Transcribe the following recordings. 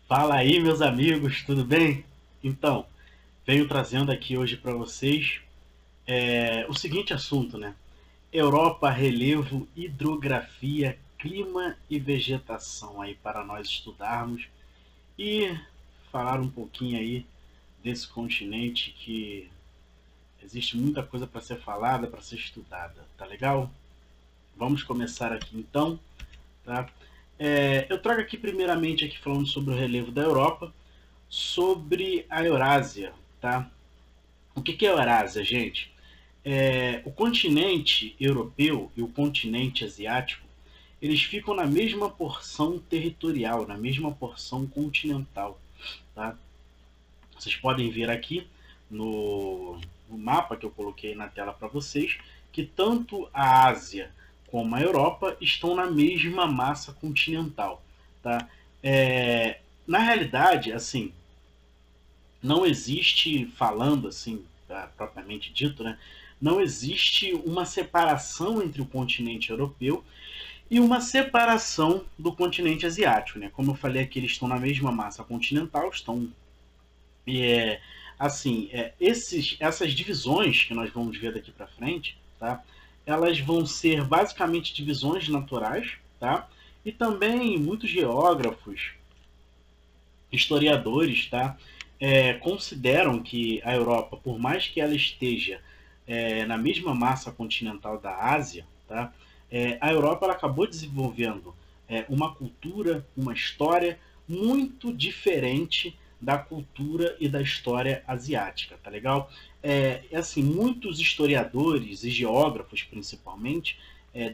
Fala aí, meus amigos, tudo bem? Então, venho trazendo aqui hoje para vocês o seguinte assunto, né? Europa, relevo, hidrografia, clima e vegetação aí para nós estudarmos e falar um pouquinho aí desse continente que existe muita coisa para ser falada, para ser estudada, tá legal? Vamos começar aqui então, tá? Eu trago aqui primeiramente aqui falando sobre o relevo da Europa, sobre a Eurásia, tá? O que é a Eurásia, gente? O continente europeu e o continente asiático, eles ficam na mesma porção territorial, na mesma porção continental, tá? Vocês podem ver aqui no mapa que eu coloquei na tela para vocês, que tanto a Ásia como a Europa estão na mesma massa continental, tá? Na realidade, assim, não existe, falando assim, propriamente dito, né, não existe uma separação entre o continente europeu e uma separação do continente asiático. Né? Como eu falei aqui, eles estão na mesma massa continental, estão. É, assim, essas divisões que nós vamos ver daqui para frente, tá? Elas vão ser basicamente divisões naturais, tá? E também muitos geógrafos, historiadores, tá, consideram que a Europa, por mais que ela esteja na mesma massa continental da Ásia, tá, a Europa ela acabou desenvolvendo uma cultura, uma história muito diferente da cultura e da história asiática, tá legal? Assim, muitos historiadores e geógrafos, principalmente,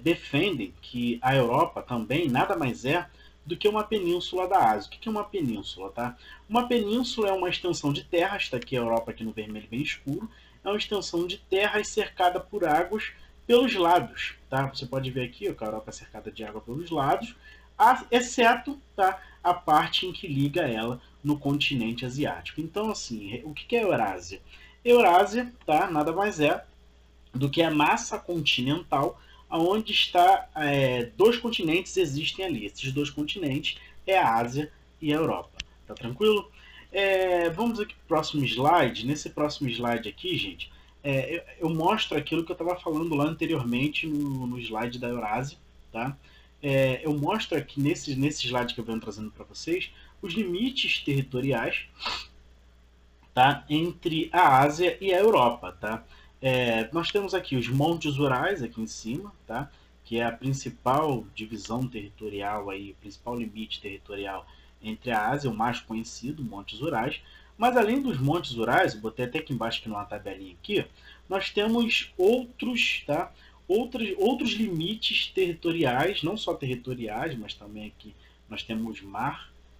defendem que a Europa também nada mais é do que uma península da Ásia. O que é uma península, tá? Uma península é uma extensão de terras, está aqui a Europa aqui no vermelho bem escuro, é uma extensão de terras cercada por águas pelos lados, tá? Você pode ver aqui ó, que a Europa é cercada de água pelos lados, exceto tá, a parte em que liga ela no continente asiático. Então, assim, o que é Eurásia? Eurásia, tá? Nada mais é do que a massa continental, onde está dois continentes existem ali. Esses dois continentes é a Ásia e a Europa. Tá tranquilo? Vamos aqui para o próximo slide. Nesse próximo slide aqui, gente, eu mostro aquilo que eu estava falando lá anteriormente no slide da Eurásia, tá? Eu mostro aqui nesse slide que eu venho trazendo para vocês os limites territoriais, tá, entre a Ásia e a Europa, tá? Nós temos aqui os Montes Urais aqui em cima, tá? Que é a principal divisão territorial aí, o principal limite territorial entre a Ásia, o mais conhecido, Montes Urais. Mas além dos Montes Urais, botei até aqui embaixo aqui numa tabelinha aqui, nós temos outros, tá? Outros limites territoriais, não só territoriais, mas também aqui nós temos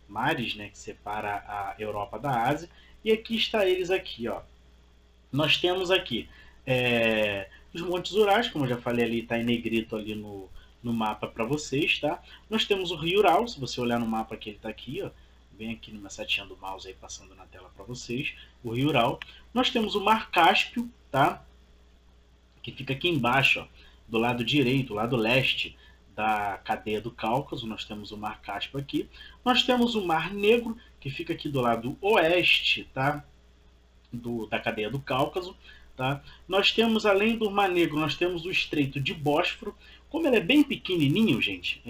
mares, né, que separa a Europa da Ásia. E aqui está eles aqui, ó. Nós temos aqui os Montes Urais, como eu já falei ali, está em negrito ali no mapa para vocês, tá? Nós temos o Rio Ural, se você olhar no mapa que ele está aqui, ó, bem aqui numa setinha do mouse aí passando na tela para vocês, o Rio Ural. Nós temos o Mar Cáspio, tá? Que fica aqui embaixo, ó, do lado direito, lado leste da cadeia do Cáucaso. Nós temos o Mar Cáspio aqui. Nós temos o Mar Negro, que fica aqui do lado oeste, tá? Da cadeia do Cáucaso. Tá? Nós temos, além do Mar Negro, nós temos o Estreito de Bósforo. Como ele é bem pequenininho, gente,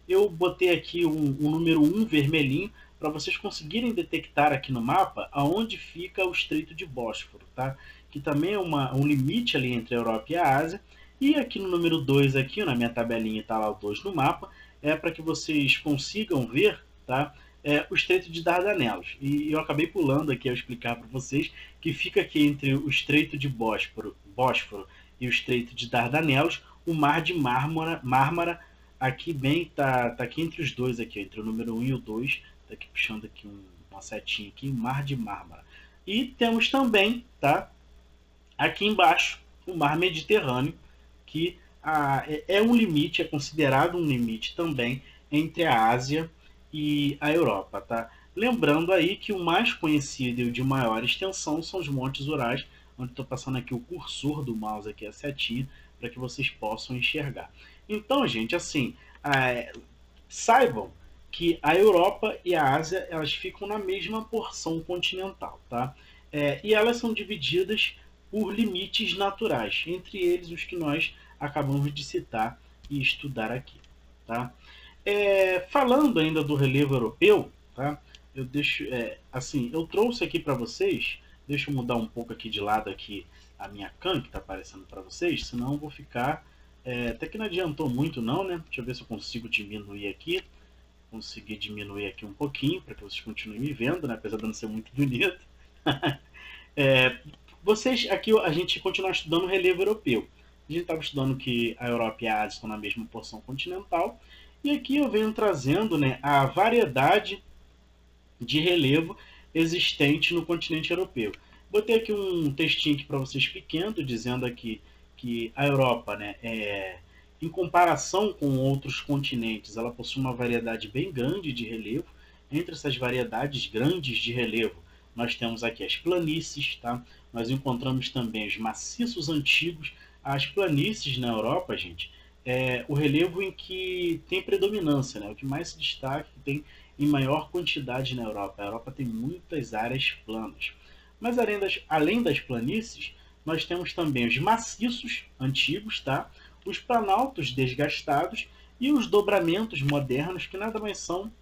eu botei aqui um número 1 vermelhinho para vocês conseguirem detectar aqui no mapa aonde fica o Estreito de Bósforo, tá? Que também é um limite ali entre a Europa e a Ásia. E aqui no número 2, aqui, na minha tabelinha está lá o 2 no mapa, para que vocês consigam ver, tá? O Estreito de Dardanelos. E eu acabei pulando aqui ao explicar para vocês que fica aqui entre o Estreito de Bósforo e o Estreito de Dardanelos, o Mar de Mármara aqui bem tá aqui entre os dois aqui, entre o número 1 e o 2, tá aqui puxando aqui uma setinha aqui, Mar de Mármara. E temos também, tá, aqui embaixo, o Mar Mediterrâneo, que é um limite, é considerado um limite também entre a Ásia e a Europa, tá? Lembrando aí que o mais conhecido e o de maior extensão são os Montes Urais, onde estou passando aqui o cursor do mouse, aqui a setinha, para que vocês possam enxergar. Então, gente, assim, saibam que a Europa e a Ásia elas ficam na mesma porção continental, tá? E elas são divididas por limites naturais, entre eles os que nós acabamos de citar e estudar aqui, tá? Falando ainda do relevo europeu, tá? Eu deixo, assim, eu trouxe aqui para vocês. Deixa eu mudar um pouco aqui de lado aqui a minha cam que está aparecendo para vocês, senão eu vou ficar. Até que não adiantou muito não, né? Deixa eu ver se eu consigo diminuir aqui. Conseguir diminuir aqui um pouquinho para que vocês continuem me vendo, né? Apesar de não ser muito bonito. É, vocês aqui a gente continua estudando o relevo europeu. A gente estava estudando que a Europa e a Ásia estão na mesma porção continental. E aqui eu venho trazendo, né, a variedade de relevo existente no continente europeu. Botei aqui um textinho aqui para vocês pequeno, dizendo aqui que a Europa, né, em comparação com outros continentes, ela possui uma variedade bem grande de relevo. Entre essas variedades grandes de relevo, nós temos aqui as planícies, tá? Nós encontramos também os maciços antigos. As planícies na Europa, gente, é o relevo em que tem predominância, né? O que mais se destaca, que tem em maior quantidade na Europa. A Europa tem muitas áreas planas. Mas além das planícies, nós temos também os maciços antigos, tá? Os planaltos desgastados e os dobramentos modernos, que nada mais são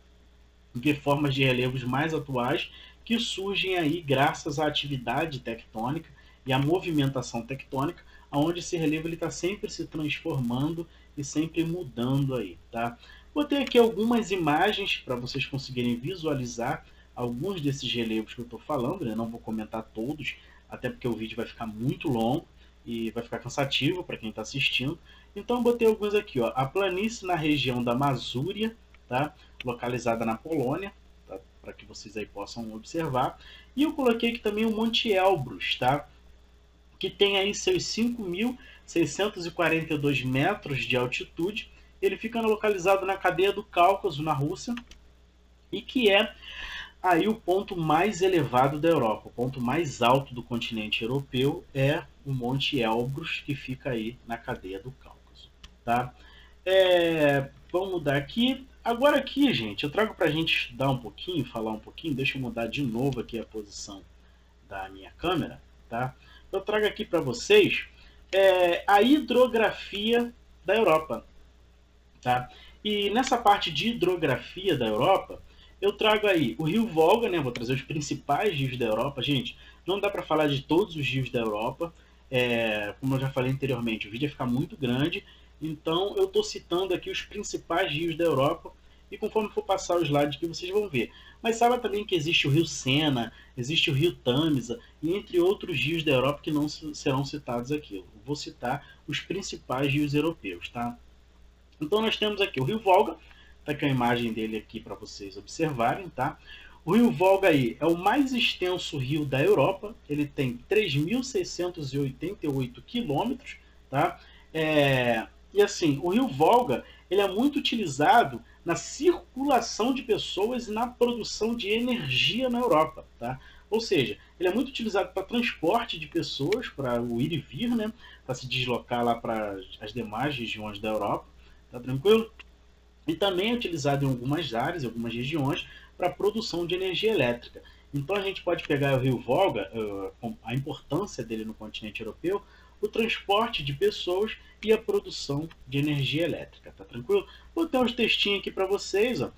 que formas de relevos mais atuais que surgem aí graças à atividade tectônica e à movimentação tectônica, onde esse relevo está sempre se transformando e sempre mudando aí, tá? Botei aqui algumas imagens para vocês conseguirem visualizar alguns desses relevos que eu estou falando, né? Não vou comentar todos, até porque o vídeo vai ficar muito longo e vai ficar cansativo para quem está assistindo. Então botei alguns aqui, ó. A planície na região da Masúria, tá? Localizada na Polônia, tá? Para que vocês aí possam observar. E eu coloquei aqui também o Monte Elbrus, tá? Que tem aí seus 5.642 metros de altitude. Ele fica localizado na cadeia do Cáucaso, na Rússia, e que é aí o ponto mais elevado da Europa. O ponto mais alto do continente europeu é o Monte Elbrus, que fica aí na cadeia do Cáucaso, tá? Vamos mudar aqui. Agora aqui, gente, eu trago para a gente estudar um pouquinho, falar um pouquinho. Deixa eu mudar de novo aqui a posição da minha câmera, tá? Eu trago aqui para vocês a hidrografia da Europa, tá? E nessa parte de hidrografia da Europa, eu trago aí o rio Volga, né? Vou trazer os principais rios da Europa. Gente, não dá para falar de todos os rios da Europa. Como eu já falei anteriormente, o vídeo ia ficar muito grande. Então eu estou citando aqui os principais rios da Europa. E conforme for passar os slides que vocês vão ver. Mas saiba também que existe o rio Sena, existe o rio Tamisa, e entre outros rios da Europa que não serão citados aqui. Eu vou citar os principais rios europeus, tá? Então nós temos aqui o rio Volga, tá aqui a imagem dele aqui para vocês observarem, tá? O rio Volga aí é o mais extenso rio da Europa, ele tem 3.688 quilômetros, tá? E assim, o rio Volga ele é muito utilizado na circulação de pessoas e na produção de energia na Europa, tá? Ou seja, ele é muito utilizado para transporte de pessoas, para o ir e vir, né? Para se deslocar lá para as demais regiões da Europa. Tá tranquilo? E também é utilizado em algumas áreas, em algumas regiões, para a produção de energia elétrica. Então a gente pode pegar o rio Volga, a importância dele no continente europeu, o transporte de pessoas e a produção de energia elétrica. Tá tranquilo? Vou ter uns textinhos aqui para vocês. Ó.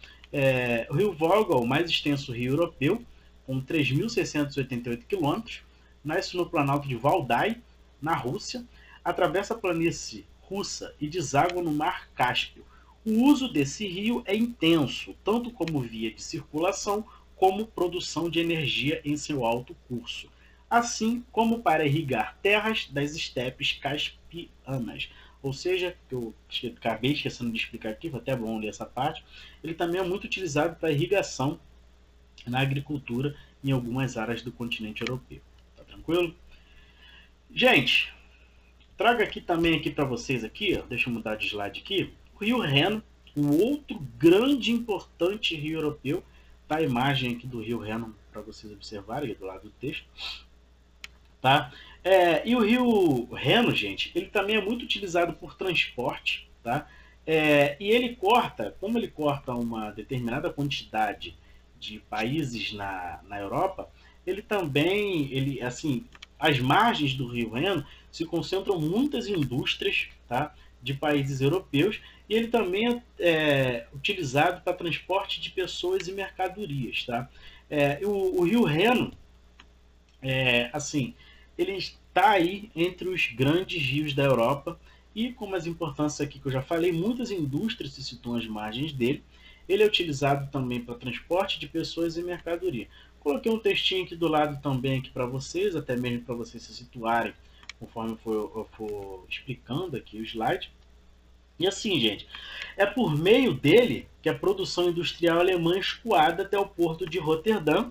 O rio Volga, o mais extenso rio europeu, com 3.688 quilômetros, nasce no planalto de Valdai, na Rússia, atravessa a planície russa e deságua no Mar Cáspio. O uso desse rio é intenso, tanto como via de circulação, como produção de energia em seu alto curso, assim como para irrigar terras das estepes caspianas. Ou seja, que eu acabei esquecendo de explicar aqui, foi até bom ler essa parte, ele também é muito utilizado para irrigação na agricultura em algumas áreas do continente europeu. Tá tranquilo? Gente, trago aqui também aqui para vocês aqui, ó, deixa eu mudar de slide aqui, o rio Reno, um outro grande e importante rio europeu. Tá a imagem aqui do rio Reno para vocês observarem do lado do texto, tá? E o rio Reno, gente, ele também é muito utilizado por transporte, tá? E ele corta, como ele corta uma determinada quantidade de países na Europa, ele também, assim, as margens do Rio Reno se concentram muitas indústrias, tá, de países europeus, e ele também é utilizado para transporte de pessoas e mercadorias, tá? O Rio Reno, assim, ele está aí entre os grandes rios da Europa e, como as importâncias aqui que eu já falei, muitas indústrias se situam às margens dele. Ele é utilizado também para transporte de pessoas e mercadoria. Coloquei um textinho aqui do lado também aqui para vocês, até mesmo para vocês se situarem conforme eu for explicando aqui o slide. E assim, gente, é por meio dele que a produção industrial alemã é escoada até o porto de Roterdã,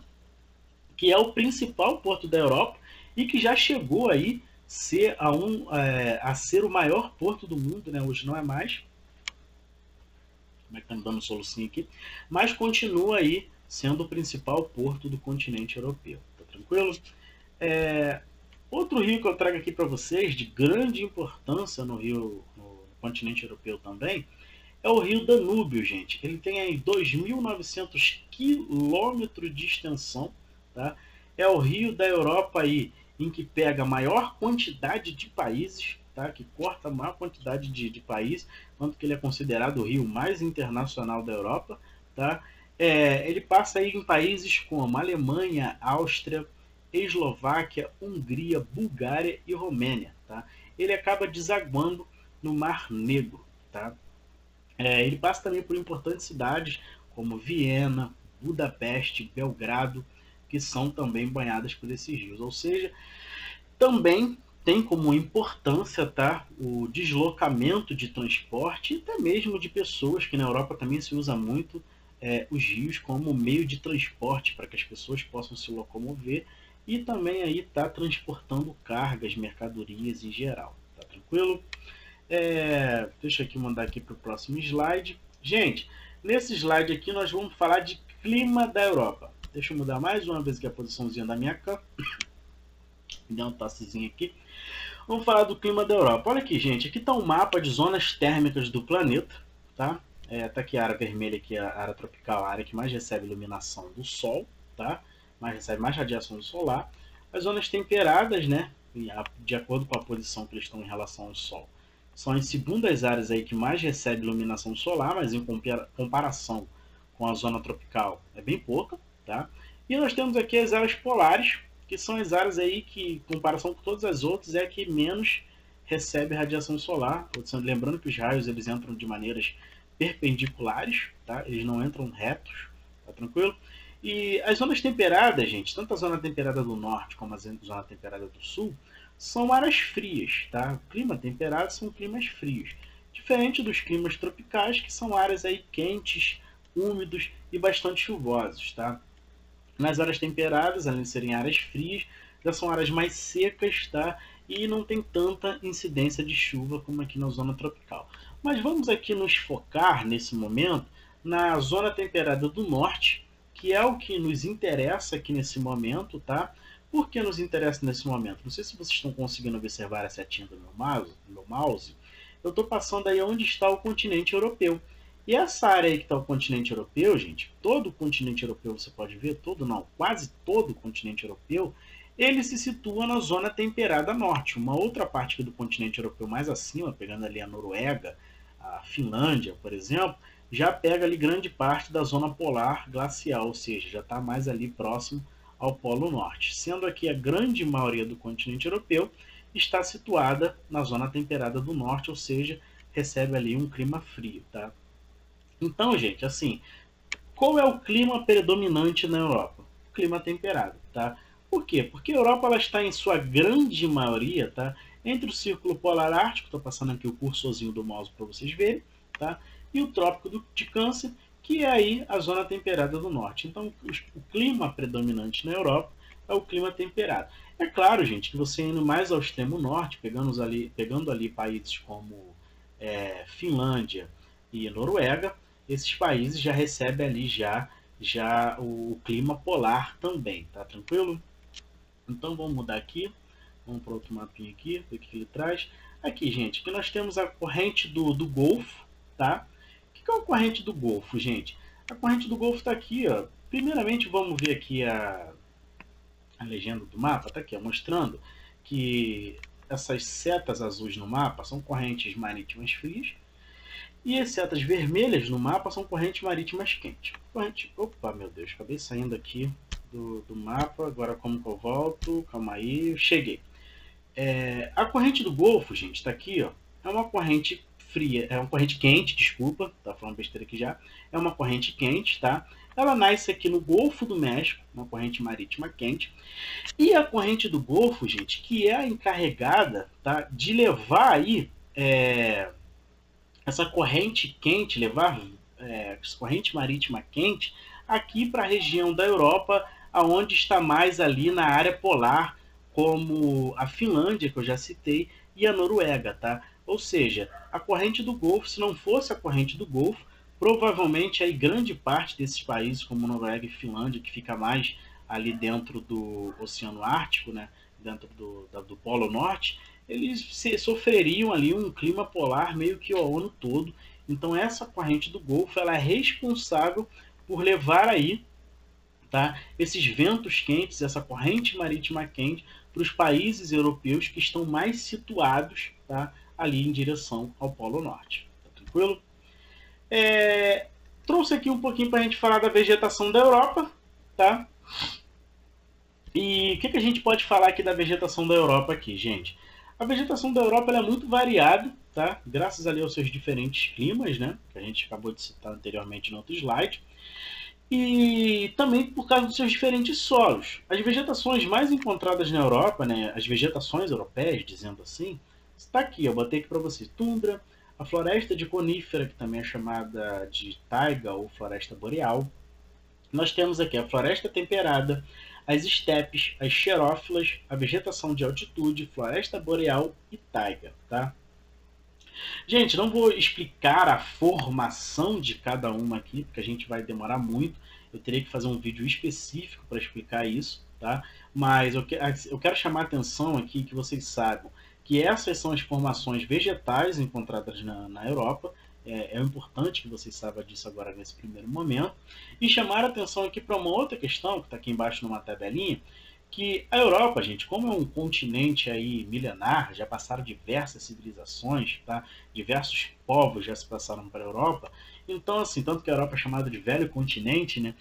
que é o principal porto da Europa e que já chegou aí a ser o maior porto do mundo, né? Hoje não é mais, como é que tá me dando um solucinho aqui, mas continua aí sendo o principal porto do continente europeu. Tá tranquilo? É, Outro rio que eu trago aqui para vocês, de grande importância no continente europeu também, é o rio Danúbio, gente. Ele tem aí 2.900 quilômetros de extensão, tá? É o rio da Europa aí em que pega a maior quantidade de países, tá? Que corta a maior quantidade de países, tanto que ele é considerado o rio mais internacional da Europa, tá? Ele passa aí em países como Alemanha, Áustria, Eslováquia, Hungria, Bulgária e Romênia, tá? Ele acaba desaguando no Mar Negro, tá? Ele passa também por importantes cidades como Viena, Budapeste, Belgrado, que são também banhadas por esses rios. Ou seja, também tem como importância, tá, o deslocamento de transporte e até mesmo de pessoas, que na Europa também se usa muito os rios como meio de transporte para que as pessoas possam se locomover e também aí tá transportando cargas, mercadorias em geral. Tá tranquilo? Deixa eu aqui mandar aqui para o próximo slide. Gente, nesse slide aqui nós vamos falar de clima da Europa. Deixa eu mudar mais uma vez aqui a posiçãozinha da minha câmera. Me dá um tossezinho aqui. Vamos falar do clima da Europa. Olha aqui, gente. Aqui está um mapa de zonas térmicas do planeta. Tá? Tá aqui a área vermelha, aqui, a área tropical, a área que mais recebe iluminação do Sol. Tá? Recebe mais radiação solar. As zonas temperadas, né? De acordo com a posição que eles estão em relação ao Sol, são as segundas áreas aí que mais recebe iluminação solar, mas em comparação com a zona tropical é bem pouca, tá? E nós temos aqui as áreas polares, que são as áreas aí que, em comparação com todas as outras, é a que menos recebe radiação solar. Lembrando que os raios eles entram de maneiras perpendiculares, tá? Eles não entram retos, tá tranquilo? E as zonas temperadas, gente, tanto a zona temperada do norte como a zona temperada do sul, são áreas frias, tá? O clima temperado são climas frios, diferente dos climas tropicais, que são áreas aí quentes, úmidos e bastante chuvosos, tá? Nas áreas temperadas, além de serem áreas frias, já são áreas mais secas, tá? E não tem tanta incidência de chuva como aqui na zona tropical. Mas vamos aqui nos focar nesse momento na zona temperada do norte, que é o que nos interessa aqui nesse momento, tá? Por que nos interessa nesse momento? Não sei se vocês estão conseguindo observar a setinha do meu mouse. Eu estou passando aí onde está o continente europeu. E essa área aí que está o continente europeu, gente, todo o continente europeu você pode ver, todo não, quase todo o continente europeu, ele se situa na zona temperada norte. Uma outra parte aqui do continente europeu mais acima, pegando ali a Noruega, a Finlândia, por exemplo, já pega ali grande parte da zona polar glacial, ou seja, já está mais ali próximo ao Polo Norte. Sendo aqui a grande maioria do continente europeu está situada na zona temperada do norte, ou seja, recebe ali um clima frio, tá? Então, gente, assim, qual é o clima predominante na Europa? O clima temperado, tá? Por quê? Porque a Europa ela está em sua grande maioria, tá? Entre o Círculo Polar Ártico, estou passando aqui o cursorzinho do mouse para vocês verem, tá? E o Trópico de Câncer, que é aí a zona temperada do norte. Então, o clima predominante na Europa é o clima temperado. É claro, gente, que você indo mais ao extremo norte, pegando ali países como Finlândia e Noruega, esses países já recebem ali já o clima polar também, tá tranquilo? Então vamos mudar aqui, vamos para outro mapinha aqui, ver o que ele traz. Aqui, gente, aqui nós temos a corrente do Golfo, tá? O que é a corrente do Golfo, gente? A corrente do Golfo está aqui, ó. Primeiramente, vamos ver aqui a legenda do mapa, tá aqui, ó, mostrando que essas setas azuis no mapa são correntes marítimas frias e as setas vermelhas no mapa são correntes marítimas quentes. Opa, meu Deus, acabei saindo aqui do mapa, agora como que eu volto? Calma aí, cheguei. A corrente do Golfo, gente, está aqui, ó, é uma corrente fria, é uma corrente quente, desculpa, tá falando besteira aqui já, é uma corrente quente, tá? Ela nasce aqui no Golfo do México, uma corrente marítima quente, e a corrente do Golfo, gente, que é a encarregada, tá, de levar aí essa corrente quente, levar essa corrente marítima quente aqui para a região da Europa, aonde está mais ali na área polar, como a Finlândia, que eu já citei, e a Noruega, tá? Ou seja, a corrente do Golfo, se não fosse a corrente do Golfo, provavelmente aí grande parte desses países, como Noruega e Finlândia, que fica mais ali dentro do Oceano Ártico, né, dentro do Polo Norte, eles sofreriam ali um clima polar meio que o ano todo. Então essa corrente do Golfo ela é responsável por levar aí, tá, esses ventos quentes, essa corrente marítima quente para os países europeus que estão mais situados, tá, ali em direção ao Polo Norte. Tá tranquilo? Trouxe aqui um pouquinho para a gente falar da vegetação da Europa, tá? E o que a gente pode falar aqui da vegetação da Europa aqui, gente? A vegetação da Europa é muito variada, tá? Graças ali aos seus diferentes climas, né? Que a gente acabou de citar anteriormente no outro slide. E também por causa dos seus diferentes solos. As vegetações mais encontradas na Europa, né? As vegetações europeias, dizendo assim, está aqui, eu botei aqui para vocês. Tundra, a floresta de conífera, que também é chamada de taiga ou floresta boreal. Nós temos aqui a floresta temperada, as estepes, as xerófilas, a vegetação de altitude, floresta boreal e taiga, tá? Gente, não vou explicar a formação de cada uma aqui, porque a gente vai demorar muito. Eu teria que fazer um vídeo específico para explicar isso, tá? Mas eu quero chamar a atenção aqui que vocês saibam que essas são as formações vegetais encontradas na Europa. É importante que vocês saibam disso agora nesse primeiro momento. E chamar a atenção aqui para uma outra questão, que está aqui embaixo numa tabelinha, que a Europa, gente, como é um continente aí milenar, já passaram diversas civilizações, tá? Diversos povos já se passaram para a Europa. Então, assim, tanto que a Europa é chamada de velho continente, né?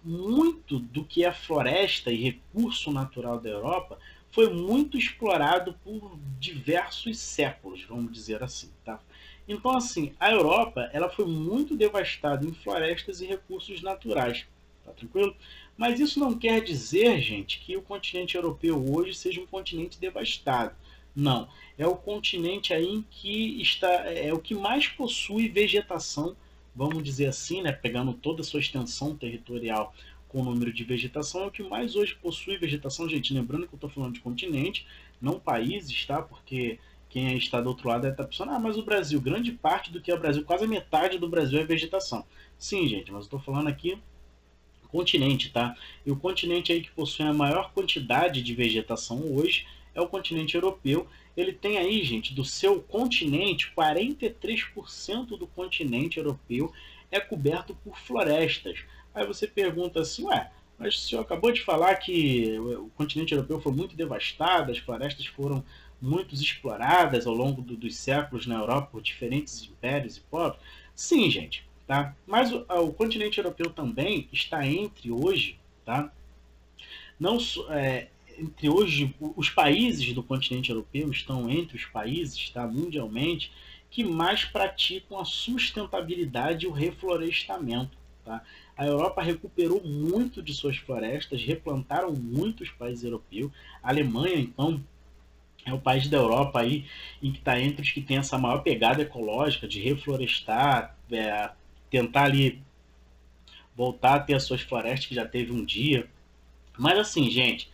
Muito do que é floresta e recurso natural da Europa foi muito explorado por diversos séculos, vamos dizer assim, tá? Então, assim, a Europa ela foi muito devastada em florestas e recursos naturais, tá tranquilo? Mas isso não quer dizer, gente, que o continente europeu hoje seja um continente devastado. Não, é o continente aí em que está, é o que mais possui vegetação, vamos dizer assim, né, pegando toda a sua extensão territorial com o número de vegetação, é o que mais hoje possui vegetação, gente, lembrando que eu estou falando de continente, não países, tá? Porque quem está do outro lado deve estar pensando, mas o Brasil, grande parte do que é o Brasil, quase a metade do Brasil é vegetação. Sim, gente, mas eu estou falando aqui continente, tá? E o continente aí que possui a maior quantidade de vegetação hoje é o continente europeu. Ele tem aí, gente, do seu continente, 43% do continente europeu é coberto por florestas. Aí você pergunta assim, ué, mas o senhor acabou de falar que o continente europeu foi muito devastado, as florestas foram muito exploradas ao longo dos séculos na Europa por diferentes impérios e povos. Sim, gente, tá? Mas o continente europeu também está entre hoje, tá? Não entre hoje os países do continente europeu estão entre os países, tá, mundialmente, que mais praticam a sustentabilidade e o reflorestamento, tá? A Europa recuperou muito de suas florestas, replantaram muitos países europeus. A Alemanha, então, é o país da Europa aí em que está entre os que tem essa maior pegada ecológica de reflorestar, tentar ali voltar a ter as suas florestas que já teve um dia. Mas assim, gente,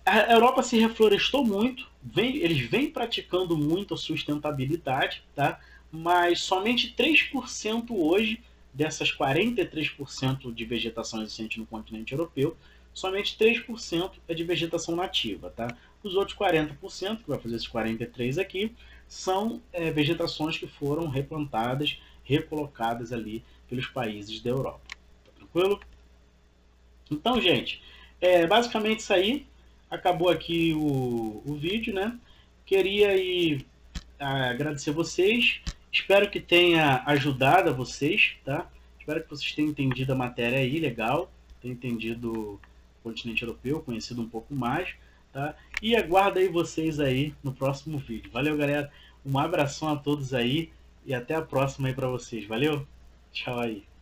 a Europa se reflorestou muito, eles vêm praticando muito a sustentabilidade, tá? Mas somente 3% hoje dessas 43% de vegetação existente no continente europeu, somente 3% é de vegetação nativa, tá? Os outros 40%, que vai fazer esses 43% aqui, são vegetações que foram replantadas, recolocadas ali pelos países da Europa. Tá tranquilo? Então, gente, basicamente isso aí. Acabou aqui o vídeo, né? Queria aí agradecer vocês. Espero que tenha ajudado a vocês, tá? Espero que vocês tenham entendido a matéria aí, legal. Tenham entendido o continente europeu, conhecido um pouco mais, tá? E aguardo aí vocês aí no próximo vídeo. Valeu, galera. Um abração a todos aí e até a próxima aí para vocês. Valeu? Tchau aí.